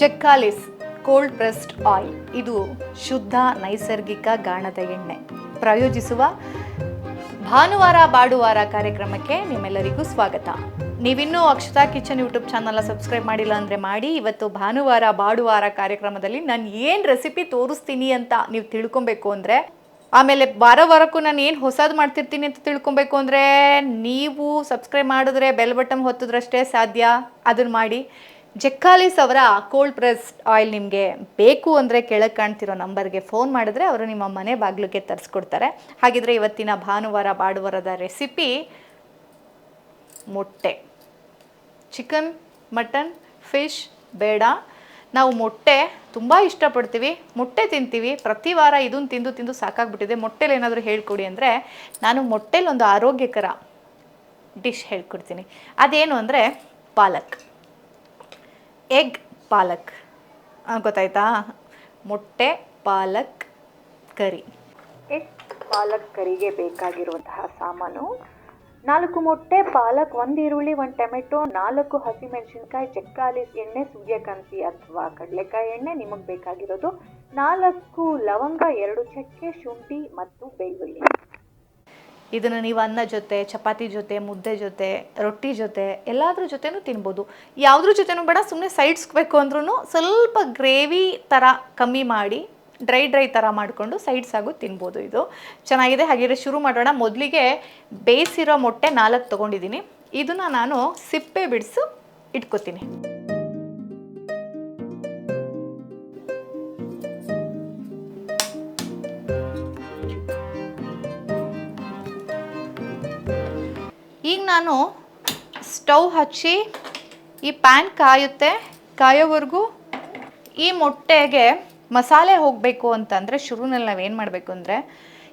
ಜೆಕ್ಕಾಲಿಸ್ cold pressed oil ಇದು ಶುದ್ಧ ನೈಸರ್ಗಿಕ ಗಾಣದ ಎಣ್ಣೆ ಪ್ರಾಯೋಜಿಸುವ ಭಾನುವಾರ ಬಾಡುವಾರ ಕಾರ್ಯಕ್ರಮಕ್ಕೆ ನಿಮ್ಮೆಲ್ಲರಿಗೂ ಸ್ವಾಗತ. ನೀವಿನ್ನೂ ಅಕ್ಷತಾ ಕಿಚನ್ ಯೂಟ್ಯೂಬ್ ಚಾನಲ್ನ ಸಬ್ಸ್ಕ್ರೈಬ್ ಮಾಡಿಲ್ಲ ಅಂದರೆ ಮಾಡಿ. ಇವತ್ತು ಭಾನುವಾರ ಬಾಡುವಾರ ಕಾರ್ಯಕ್ರಮದಲ್ಲಿ ನಾನು ಏನು ರೆಸಿಪಿ ತೋರಿಸ್ತೀನಿ ಅಂತ ನೀವು ತಿಳ್ಕೊಬೇಕು ಅಂದರೆ, ಆಮೇಲೆ ವಾರಕ್ಕೂ ನಾನು ಏನು ಹೊಸದು ಮಾಡ್ತಿರ್ತೀನಿ ಅಂತ ತಿಳ್ಕೊಬೇಕು ಅಂದರೆ ನೀವು ಸಬ್ಸ್ಕ್ರೈಬ್ ಮಾಡಿದ್ರೆ ಬೆಲ್ ಬಟನ್ ಹೊತ್ತಿದ್ರಷ್ಟೇ ಸಾಧ್ಯ. ಅದನ್ನು ಮಾಡಿ. ಜೆಕ್ಕಾಲಿಸ್ ಅವರ ಕೋಲ್ಡ್ ಪ್ರೆಸ್ಡ್ ಆಯಿಲ್ ನಿಮಗೆ ಬೇಕು ಅಂದರೆ ಕೆಳಗೆ ಕಾಣ್ತಿರೋ ನಂಬರ್ಗೆ ಫೋನ್ ಮಾಡಿದ್ರೆ ಅವರು ನಿಮ್ಮ ಮನೆ ಬಾಗಿಲಿಗೆ ತರಿಸ್ಕೊಡ್ತಾರೆ. ಹಾಗಿದ್ರೆ ಇವತ್ತಿನ ಭಾನುವಾರ ಬಾಡುವಾರದ ರೆಸಿಪಿ ಮೊಟ್ಟೆ. ಚಿಕನ್, ಮಟನ್, ಫಿಶ್ ಬೇಡ, ನಾವು ಮೊಟ್ಟೆ ತುಂಬ ಇಷ್ಟಪಡ್ತೀವಿ, ಮೊಟ್ಟೆ ತಿಂತೀವಿ. ಪ್ರತಿ ವಾರ ಇದನ್ನು ತಿಂದು ತಿಂದು ಸಾಕಾಗ್ಬಿಟ್ಟಿದೆ. ಮೊಟ್ಟೆಲಿ ಏನಾದರೂ ಹೇಳ್ಕೊಡಿ ಅಂದರೆ ನಾನು ಮೊಟ್ಟೆಲಿ ಒಂದು ಆರೋಗ್ಯಕರ ಡಿಶ್ ಹೇಳ್ಕೊಡ್ತೀನಿ. ಅದೇನು ಅಂದರೆ ಪಾಲಕ್, ಎಗ್ ಪಾಲಕ್. ಗೊತ್ತಾಯ್ತಾ? ಮೊಟ್ಟೆ ಪಾಲಕ್ ಕರಿ. ಎಗ್ ಪಾಲಕ್ ಕರಿಗೆ ಬೇಕಾಗಿರುವಂತಹ ಸಾಮಾನು: 4 ಮೊಟ್ಟೆ, ಪಾಲಕ್, 1 ಈರುಳ್ಳಿ, 1 ಟೊಮೆಟೊ, 4 ಹಸಿಮೆಣಸಿನ್ಕಾಯಿ, ಜೆಕ್ಕಾಲಿಸ್ ಎಣ್ಣೆ, ಸೂರ್ಯಕಾಂತಿ ಅಥವಾ ಕಡಲೆಕಾಯಿ ಎಣ್ಣೆ ನಿಮಗೆ ಬೇಕಾಗಿರೋದು, 4 ಲವಂಗ, 2 ಚಕ್ಕೆ, ಶುಂಠಿ ಮತ್ತು ಬೆಳ್ಳುಳ್ಳಿ. ಇದನ್ನು ನೀವು ಅನ್ನ ಜೊತೆ, ಚಪಾತಿ ಜೊತೆ, ಮುದ್ದೆ ಜೊತೆ, ರೊಟ್ಟಿ ಜೊತೆ ಎಲ್ಲಾದ್ರ ಜೊತೆನೂ ತಿನ್ಬೋದು. ಯಾವುದ್ರ ಜೊತೆನೂ ಬೇಡ, ಸುಮ್ಮನೆ ಸೈಡ್ಸ್ಬೇಕು ಅಂದ್ರೂ ಸ್ವಲ್ಪ ಗ್ರೇವಿ ಥರ ಕಮ್ಮಿ ಮಾಡಿ ಡ್ರೈ ಥರ ಮಾಡಿಕೊಂಡು ಸೈಡ್ಸಾಗೂ ತಿನ್ಬೋದು. ಇದು ಚೆನ್ನಾಗಿದೆ. ಹಾಗಿದ್ರೆ ಶುರು ಮಾಡೋಣ. ಮೊದಲಿಗೆ ಬೇಯಿಸಿರೋ ಮೊಟ್ಟೆ 4 ತೊಗೊಂಡಿದ್ದೀನಿ. ಇದನ್ನು ನಾನು ಸಿಪ್ಪೆ ಬಿಡಿಸು ಇಟ್ಕೋತೀನಿ. ಈಗ ನಾನು ಸ್ಟವ್ ಹಚ್ಚಿ ಈ ಪ್ಯಾನ್ ಕಾಯೋವರೆಗೂ ಈ ಮೊಟ್ಟೆಗೆ ಮಸಾಲೆ ಹೋಗಬೇಕು ಅಂತಂದರೆ ಶುರುನಲ್ಲಿ ನಾವೇನು ಮಾಡಬೇಕು ಅಂದರೆ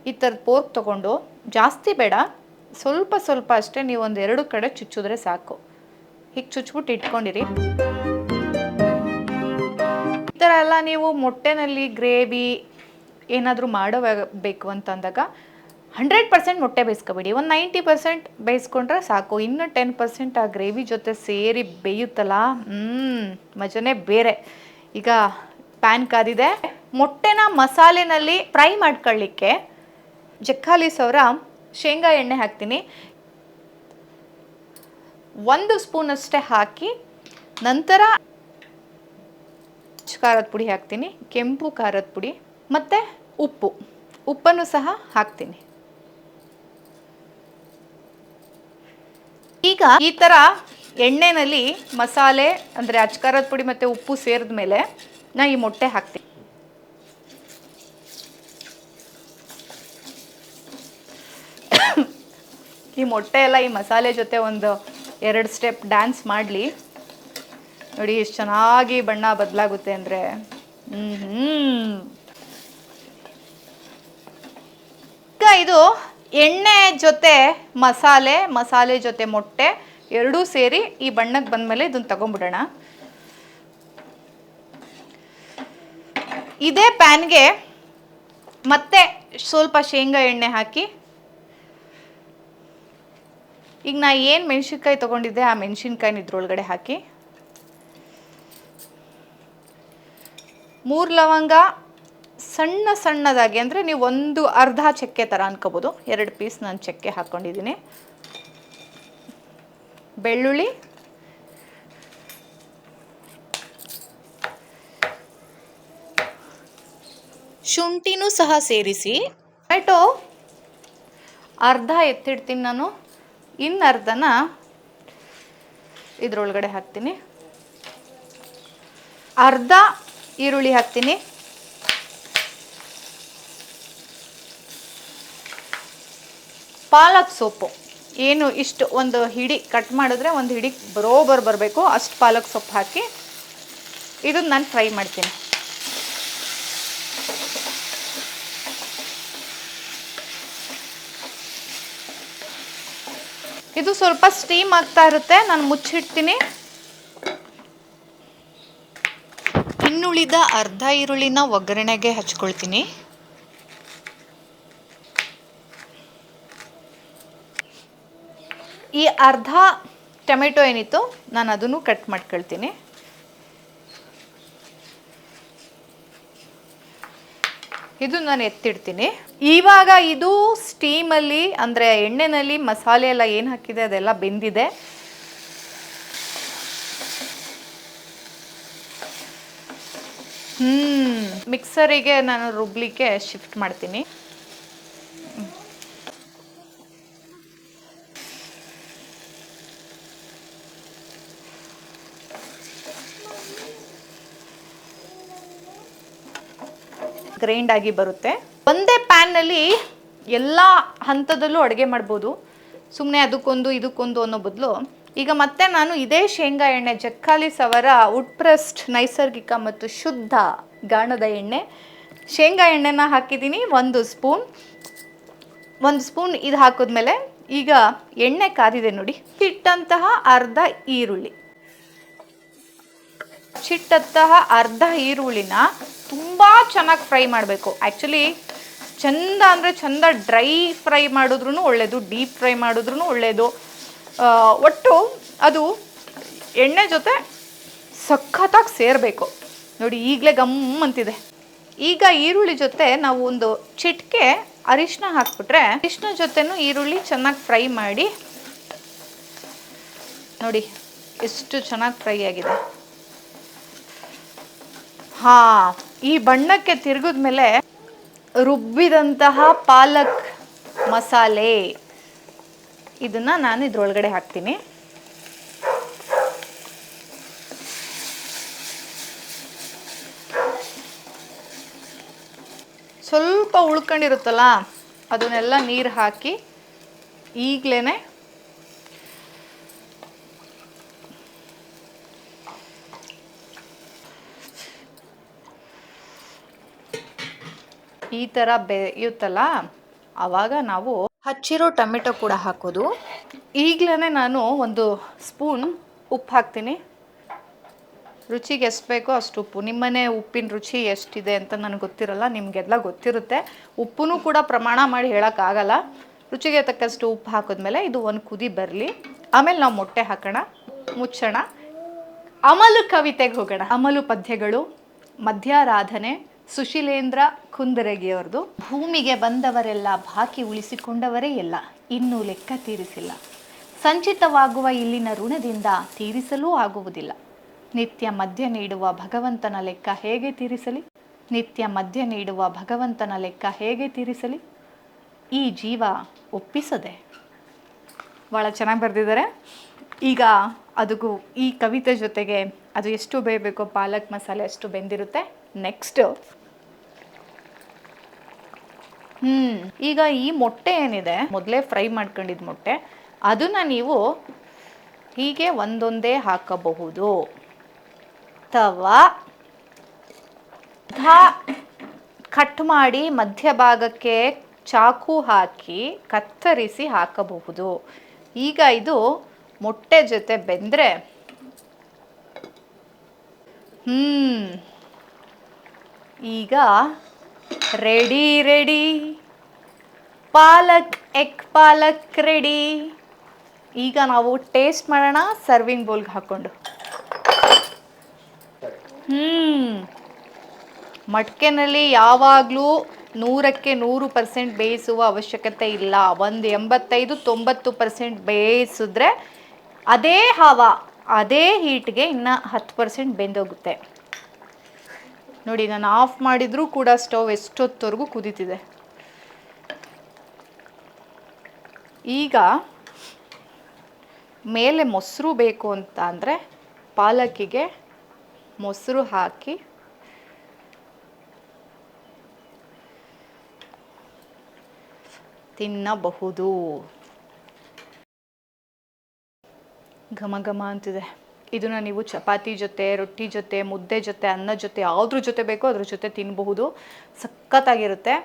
ಈ ಥರದ ಪೋರ್ಕ್ ತೊಗೊಂಡು, ಜಾಸ್ತಿ ಬೇಡ, ಸ್ವಲ್ಪ ಅಷ್ಟೇ, ನೀವು 1-2 ಕಡೆ ಚುಚ್ಚಿದ್ರೆ ಸಾಕು. ಹೀಗೆ ಚುಚ್ಬಿಟ್ಟು ಇಟ್ಕೊಂಡಿರಿ. ಈ ಥರ ಎಲ್ಲ ನೀವು ಮೊಟ್ಟೆನಲ್ಲಿ ಗ್ರೇವಿ ಏನಾದರೂ ಮಾಡಬೇಕು ಅಂತಂದಾಗ 100% ಮೊಟ್ಟೆ ಬೇಯಿಸ್ಕೊಬೇಡಿ. ಒಂದು 90% ಬೇಯಿಸ್ಕೊಂಡ್ರೆ ಸಾಕು. ಇನ್ನು 10% ಆ ಗ್ರೇವಿ ಜೊತೆ ಸೇರಿ ಬೇಯುತ್ತಲ್ಲ, ಮಜನೇ ಬೇರೆ. ಈಗ ಪ್ಯಾನ್ ಕಾದಿದೆ. ಮೊಟ್ಟೆನ ಮಸಾಲೆನಲ್ಲಿ ಫ್ರೈ ಮಾಡ್ಕೊಳ್ಳಿಕ್ಕೆ ಜೆಕ್ಕಾಲಿಸ್ ಅವರ ಶೇಂಗಾ ಎಣ್ಣೆ ಹಾಕ್ತೀನಿ. 1 ಸ್ಪೂನಷ್ಟೇ ಹಾಕಿ ನಂತರ ಖಾರದ ಪುಡಿ ಹಾಕ್ತೀನಿ, ಕೆಂಪು ಖಾರದ ಪುಡಿ ಮತ್ತು ಉಪ್ಪನ್ನು ಸಹ ಹಾಕ್ತೀನಿ. ಈಗ ಈ ಥರ ಎಣ್ಣೆನಲ್ಲಿ ಮಸಾಲೆ ಅಂದರೆ ಅಚ್ಕಾರದ ಪುಡಿ ಮತ್ತು ಉಪ್ಪು ಸೇರಿದ ಮೇಲೆ ನಾನು ಈ ಮೊಟ್ಟೆ ಹಾಕ್ತೀನಿ. ಈ ಮೊಟ್ಟೆ ಎಲ್ಲ ಈ ಮಸಾಲೆ ಜೊತೆ 1-2 ಸ್ಟೆಪ್ ಡ್ಯಾನ್ಸ್ ಮಾಡಲಿ. ನೋಡಿ ಎಷ್ಟು ಚೆನ್ನಾಗಿ ಬಣ್ಣ ಬದಲಾಗುತ್ತೆ ಅಂದರೆ. ಈಗ ಇದು ಎಣ್ಣೆ ಜೊತೆ ಮಸಾಲೆ ಜೊತೆ ಮೊಟ್ಟೆ ಎರಡೂ ಸೇರಿ ಈ ಬಣ್ಣಕ್ಕೆ ಬಂದಮೇಲೆ ಇದನ್ನು ತಗೊಂಡ್ಬಿಡೋಣ. ಇದೇ ಪ್ಯಾನ್ಗೆ ಮತ್ತೆ ಸ್ವಲ್ಪ ಶೇಂಗಾ ಎಣ್ಣೆ ಹಾಕಿ, ಈಗ ನಾ ಏನು ಮೆಣಸಿನ್ಕಾಯಿ ತೊಗೊಂಡಿದ್ದೆ ಆ ಮೆಣಸಿನ್ಕಾಯಿನ ಇದ್ರೊಳಗಡೆ ಹಾಕಿ, 3 ಲವಂಗ ಸಣ್ಣದಾಗಿ, ಅಂದರೆ ನೀವು 1/2 ಚಕ್ಕೆ ಥರ ಅನ್ಕೋಬೋದು. 2 ಪೀಸ್ ನಾನು ಚಕ್ಕೆ ಹಾಕ್ಕೊಂಡಿದ್ದೀನಿ. ಬೆಳ್ಳುಳ್ಳಿ, ಶುಂಠಿನೂ ಸಹ ಸೇರಿಸಿ, ಟೊಮೆಟೊ ಅರ್ಧ ಎತ್ತಿಡ್ತೀನಿ ನಾನು, ಇನ್ನು ಅರ್ಧನ ಇದ್ರೊಳಗಡೆ ಹಾಕ್ತೀನಿ. ಅರ್ಧ ಈರುಳ್ಳಿ ಹಾಕ್ತೀನಿ. ಪಾಲಕ್ ಸೊಪ್ಪು ಏನು ಇಷ್ಟು ಒಂದು ಹಿಡಿ ಕಟ್ ಮಾಡಿದ್ರೆ 1 ಹಿಡಿ ಬರಬೇಕು ಅಷ್ಟು ಪಾಲಕ್ ಸೊಪ್ಪು ಹಾಕಿ ಇದನ್ನು ನಾನು ಫ್ರೈ ಮಾಡ್ತೀನಿ. ಇದು ಸ್ವಲ್ಪ ಸ್ಟೀಮ್ ಆಗ್ತಾ ಇರುತ್ತೆ, ನಾನು ಮುಚ್ಚಿಡ್ತೀನಿ. ಇನ್ನುಳಿದ ಅರ್ಧ ಈರುಳ್ಳಿನ ಒಗ್ಗರಣೆಗೆ ಹಚ್ಕೊಳ್ತೀನಿ. ಈ ಅರ್ಧ ಟೊಮೆಟೊ ಏನಿತ್ತು ನಾನು ಅದನ್ನು ಕಟ್ ಮಾಡ್ಕೊಳ್ತೀನಿ. ಇದು ನಾನು ಎತ್ತಿಡ್ತೀನಿ. ಇವಾಗ ಇದು ಸ್ಟೀಮಲ್ಲಿ ಅಂದರೆ ಎಣ್ಣೆನಲ್ಲಿ ಮಸಾಲೆ ಎಲ್ಲ ಏನು ಹಾಕಿದೆ ಅದೆಲ್ಲ ಬೆಂದಿದೆ. ಮಿಕ್ಸರಿಗೆ ನಾನು ರುಬ್ಲಿಕ್ಕೆ ಶಿಫ್ಟ್ ಮಾಡ್ತೀನಿ. ಗ್ರೈಂಡ್ ಆಗಿ ಬರುತ್ತೆ. ಒಂದೇ ಪ್ಯಾನ್ನಲ್ಲಿ ಎಲ್ಲ ಹಂತದಲ್ಲೂ ಅಡುಗೆ ಮಾಡ್ಬೋದು. ಸುಮ್ಮನೆ ಅದಕ್ಕೊಂದು ಇದಕ್ಕೊಂದು ಅನ್ನೋ ಬದಲು ಈಗ ಮತ್ತೆ ನಾನು ಇದೇ ಶೇಂಗಾ ಎಣ್ಣೆ ಜಕ್ಕಾಲಿಸ್ ಅವರ ವುಡ್ ಪ್ರೆಸ್ಡ್ ನೈಸರ್ಗಿಕ ಮತ್ತು ಶುದ್ಧ ಗಾಣದ ಎಣ್ಣೆ ಶೇಂಗಾ ಎಣ್ಣೆನ ಹಾಕಿದ್ದೀನಿ. ಒಂದು ಸ್ಪೂನ್ ಇದು ಹಾಕಿದ್ಮೇಲೆ ಈಗ ಎಣ್ಣೆ ಕಾದಿದೆ ನೋಡಿ. ಇಟ್ಟಂತಹ ಅರ್ಧ ಈರುಳ್ಳಿನ ತುಂಬ ಚೆನ್ನಾಗಿ ಫ್ರೈ ಮಾಡಬೇಕು. ಆ್ಯಕ್ಚುಲಿ ಚಂದ ಅಂದರೆ ಚಂದ ಡ್ರೈ ಫ್ರೈ ಮಾಡಿದ್ರೂ ಒಳ್ಳೆಯದು, ಡೀಪ್ ಫ್ರೈ ಮಾಡಿದ್ರೂ ಒಳ್ಳೆಯದು. ಒಟ್ಟು ಅದು ಎಣ್ಣೆ ಜೊತೆ ಸಖತ್ತಾಗಿ ಸೇರಬೇಕು ನೋಡಿ. ಈಗಲೇ ಗಮ್ ಅಂತಿದೆ. ಈಗ ಈರುಳ್ಳಿ ಜೊತೆ ನಾವು ಒಂದು ಚಿಟಿಕೆ ಅರಿಶಿನ ಹಾಕ್ಬಿಟ್ರೆ ಅರಿಶಿನ ಜೊತೆನೂ ಈರುಳ್ಳಿ ಚೆನ್ನಾಗಿ ಫ್ರೈ ಮಾಡಿ ನೋಡಿ ಎಷ್ಟು ಚೆನ್ನಾಗಿ ಫ್ರೈ ಆಗಿದೆ. ಈ ಬಣ್ಣಕ್ಕೆ ತಿರುಗಿದ್ಮೇಲೆ ರುಬ್ಬಿದಂತಹ ಪಾಲಕ್ ಮಸಾಲೆ ಇದನ್ನು ನಾನು ಇದ್ರೊಳಗಡೆ ಹಾಕ್ತೀನಿ. ಸ್ವಲ್ಪ ಉಳ್ಕೊಂಡಿರುತ್ತಲ್ಲ ಅದನ್ನೆಲ್ಲ ನೀರು ಹಾಕಿ ಈಗಲೇ ಈ ಥರ ಬೇಯುತ್ತಲ್ಲ ಆವಾಗ ನಾವು ಹಚ್ಚಿರೋ ಟೊಮೆಟೊ ಕೂಡ ಹಾಕೋದು. ಈಗಲೇ ನಾನು ಒಂದು ಸ್ಪೂನ್ ಉಪ್ಪು ಹಾಕ್ತೀನಿ. ರುಚಿಗೆ ಎಷ್ಟು ಬೇಕೋ ಅಷ್ಟು ಉಪ್ಪು. ನಿಮ್ಮನೆ ಉಪ್ಪಿನ ರುಚಿ ಎಷ್ಟಿದೆ ಅಂತ ನನಗೆ ಗೊತ್ತಿರಲ್ಲ, ನಿಮಗೆಲ್ಲ ಗೊತ್ತಿರುತ್ತೆ. ಉಪ್ಪು ಕೂಡ ಪ್ರಮಾಣ ಮಾಡಿ ಹೇಳೋಕ್ಕಾಗಲ್ಲ. ರುಚಿಗೆ ತಕ್ಕಷ್ಟು ಉಪ್ಪು ಹಾಕಿದ್ಮೇಲೆ ಇದು ಒಂದು ಕುದಿ ಬರಲಿ. ಆಮೇಲೆ ನಾವು ಮೊಟ್ಟೆ ಹಾಕೋಣ, ಮುಚ್ಚೋಣ, ಅಮಲು ಕವಿತೆಗೆ ಹೋಗೋಣ. ಅಮಲು ಪದ್ಯಗಳು ಮಧ್ಯಾರಾಧನೆ ಸುಶೀಲೇಂದ್ರ ಕುಂದರಗಿಯವ್ರದ್ದು. ಭೂಮಿಗೆ ಬಂದವರೆಲ್ಲ ಬಾಕಿ ಉಳಿಸಿಕೊಂಡವರೇ ಎಲ್ಲ, ಇನ್ನೂ ಲೆಕ್ಕ ತೀರಿಸಿಲ್ಲ. ಸಂಚಿತವಾಗುವ ಇಲ್ಲಿನ ಋಣದಿಂದ ತೀರಿಸಲೂ ಆಗುವುದಿಲ್ಲ. ನಿತ್ಯ ಮದ್ಯ ನೀಡುವ ಭಗವಂತನ ಲೆಕ್ಕ ಹೇಗೆ ತೀರಿಸಲಿ? ನಿತ್ಯ ಮದ್ಯ ನೀಡುವ ಭಗವಂತನ ಲೆಕ್ಕ ಹೇಗೆ ತೀರಿಸಲಿ? ಈ ಜೀವ ಒಪ್ಪಿಸದೆ. ಭಾಳ ಚೆನ್ನಾಗಿ ಬರೆದಿದ್ದಾರೆ. ಈಗ ಅದಕ್ಕೂ ಈ ಕವಿತೆ ಜೊತೆಗೆ ಅದು ಎಷ್ಟು ಬೇಯಬೇಕೋ ಪಾಲಕ್ ಮಸಾಲೆ ಅಷ್ಟು ಬೆಂದಿರುತ್ತೆ. ನೆಕ್ಸ್ಟು ಈಗ ಈ ಮೊಟ್ಟೆ ಏನಿದೆ, ಮೊದಲೇ ಫ್ರೈ ಮಾಡ್ಕೊಂಡಿದ್ದ ಮೊಟ್ಟೆ, ಅದನ್ನು ನೀವು ಹೀಗೆ ಒಂದೊಂದೇ ಹಾಕಬಹುದು ಅಥವಾ ಕಟ್ ಮಾಡಿ ಮಧ್ಯಭಾಗಕ್ಕೆ ಚಾಕು ಹಾಕಿ ಕತ್ತರಿಸಿ ಹಾಕಬಹುದು. ಈಗ ಇದು ಮೊಟ್ಟೆ ಜೊತೆ ಬೆಂದರೆ ಈಗ ರೆಡಿ ಪಾಲಕ್ ಎಗ್ ಪಾಲಕ್ ರೆಡಿ. ಈಗ ನಾವು ಟೇಸ್ಟ್ ಮಾಡೋಣ ಸರ್ವಿಂಗ್ ಬೌಲ್ಗೆ ಹಾಕ್ಕೊಂಡು. ಮಡ್ಕೆನಲ್ಲಿ ಯಾವಾಗಲೂ 100% ಬೇಯಿಸುವ ಅವಶ್ಯಕತೆ ಇಲ್ಲ. ಒಂದು 85-90% ಬೇಯಿಸಿದ್ರೆ ಅದೇ ಅದೇ ಹೀಟ್ಗೆ ಇನ್ನು 10% ಬೆಂದೋಗುತ್ತೆ ನೋಡಿ. ನಾನು ಆಫ್ ಮಾಡಿದರೂ ಕೂಡ ಸ್ಟವ್ ಎಷ್ಟೊತ್ತವರೆಗೂ ಕುದೀತಿದೆ. ಈಗ ಮೇಲೆ ಮೊಸರು ಬೇಕು ಅಂತ ಅಂದರೆ ಪಾಲಕ್ಕಿಗೆ ಮೊಸರು ಹಾಕಿ ತಿನ್ನಬಹುದು. ಘಮ ಘಮ ಅಂತಿದೆ. ಇದನ್ನು ನೀವು ಚಪಾತಿ ಜೊತೆ, ರೊಟ್ಟಿ ಜೊತೆ, ಮುದ್ದೆ ಜೊತೆ, ಅನ್ನ ಜೊತೆ, ಯಾವುದ್ರ ಜೊತೆ ಬೇಕೋ ಅದ್ರ ಜೊತೆ ತಿನ್ನಬಹುದು. ಸಖತ್ತಾಗಿರುತ್ತೆ.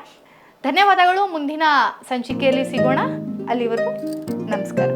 ಧನ್ಯವಾದಗಳು. ಮುಂದಿನ ಸಂಚಿಕೆಯಲ್ಲಿ ಸಿಗೋಣ. ಅಲ್ಲಿವರೆಗೂ ನಮಸ್ಕಾರ.